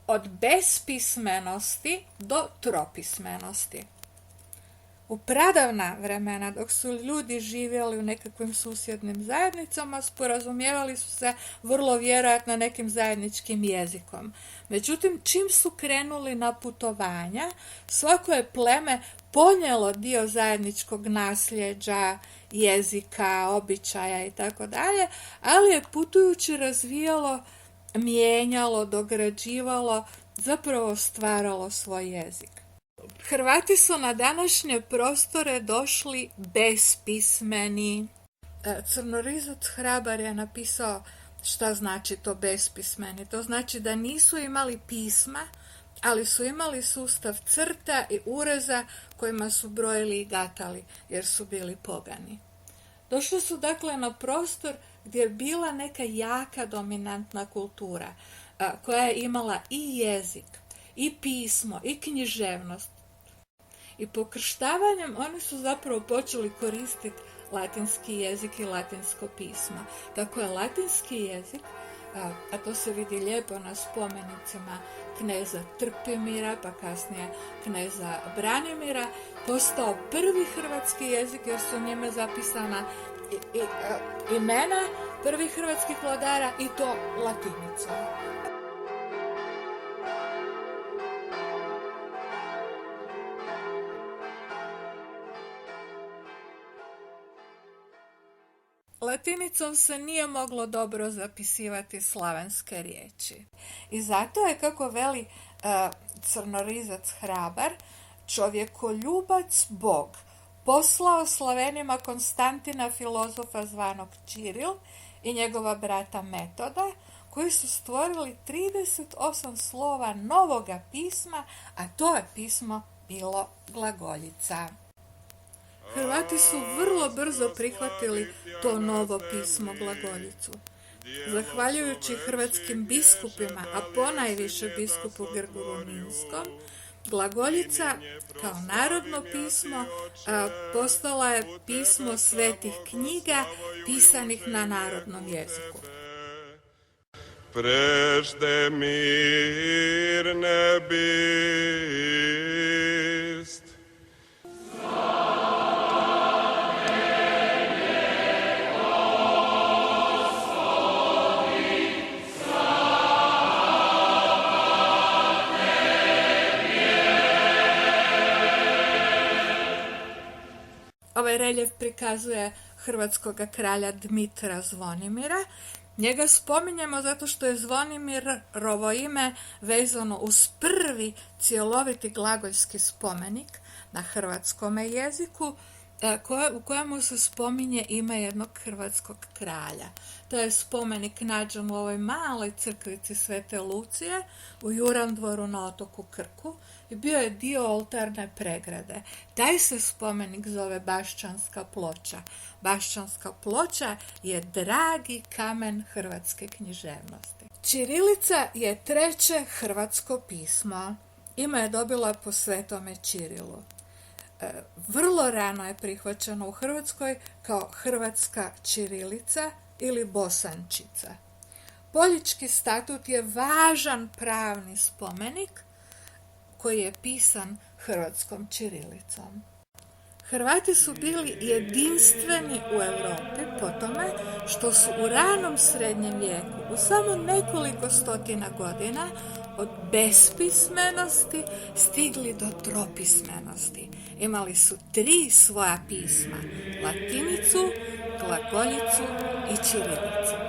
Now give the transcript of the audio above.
od bespismenosti do tropismenosti. U pradavna vremena, dok su ljudi živjeli u nekakvim susjednim zajednicama, sporazumijevali su se vrlo vjerojatno nekim zajedničkim jezikom. Međutim, čim su krenuli na putovanja, svako je pleme ponijelo dio zajedničkog nasljeđa, jezika, običaja i tako dalje, ali je putujući razvijalo, mijenjalo, dograđivalo, zapravo stvaralo svoj jezik. Hrvati su na današnje prostore došli bespismeni. Crnorizac Hrabar je napisao šta znači to bespismeni. To znači da nisu imali pisma, ali su imali sustav crta i ureza kojima su brojili i gatali, jer su bili pogani. Došli su dakle na prostor gdje je bila neka jaka dominantna kultura, koja je imala i jezik, i pismo, i književnost. I pokrštavanjem oni su zapravo počeli koristiti latinski jezik i latinsko pismo. Tako je latinski jezik, a to se vidi lijepo na spomenicima kneza Trpimira, pa kasnije kneza Branimira, postao prvi hrvatski jezik jer su njime zapisana imena prvih hrvatskih vladara i to latinicom. Latinicom se nije moglo dobro zapisivati slavenske riječi. I zato je, kako veli Crnorizac Hrabar, čovjekoljubac Bog poslao Slavenima Konstantina filozofa zvanog Čiril i njegova brata Metoda, koji su stvorili 38 slova novoga pisma, a to je pismo bilo glagoljica. Hrvati su vrlo brzo prihvatili to novo pismo glagoljicu. Zahvaljujući hrvatskim biskupima, a ponajviše biskupu Grguru Ninskom, glagoljica kao narodno pismo postala je pismo svetih knjiga pisanih na narodnom jeziku. Prešte mir ne bist. Ovaj reljef prikazuje hrvatskog kralja Dmitra Zvonimira. Njega spominjemo zato što je Zvonimirovo ime vezano uz prvi cjeloviti glagoljski spomenik na hrvatskom jeziku, u kojemu se spominje ime jednog hrvatskog kralja. To je spomenik nađen u ovoj maloj crkvici Svete Lucije u Jurandvoru na otoku Krku i bio je dio oltarne pregrade. Taj se spomenik zove Bašćanska ploča. Bašćanska ploča je dragi kamen hrvatske književnosti. Ćirilica je treće hrvatsko pismo. Ime je dobila po Svetome Čirilu. Vrlo rano je prihvaćeno u Hrvatskoj kao hrvatska ćirilica ili bosančica. Poljički statut je važan pravni spomenik koji je pisan hrvatskom ćirilicom. Hrvati su bili jedinstveni u Europi po tome što su u ranom srednjem vijeku, u samo nekoliko stotina godina, od bespismenosti stigli do tropismenosti. Imali su 3 svoja pisma, latinicu, glagoljicu i ćirilicu.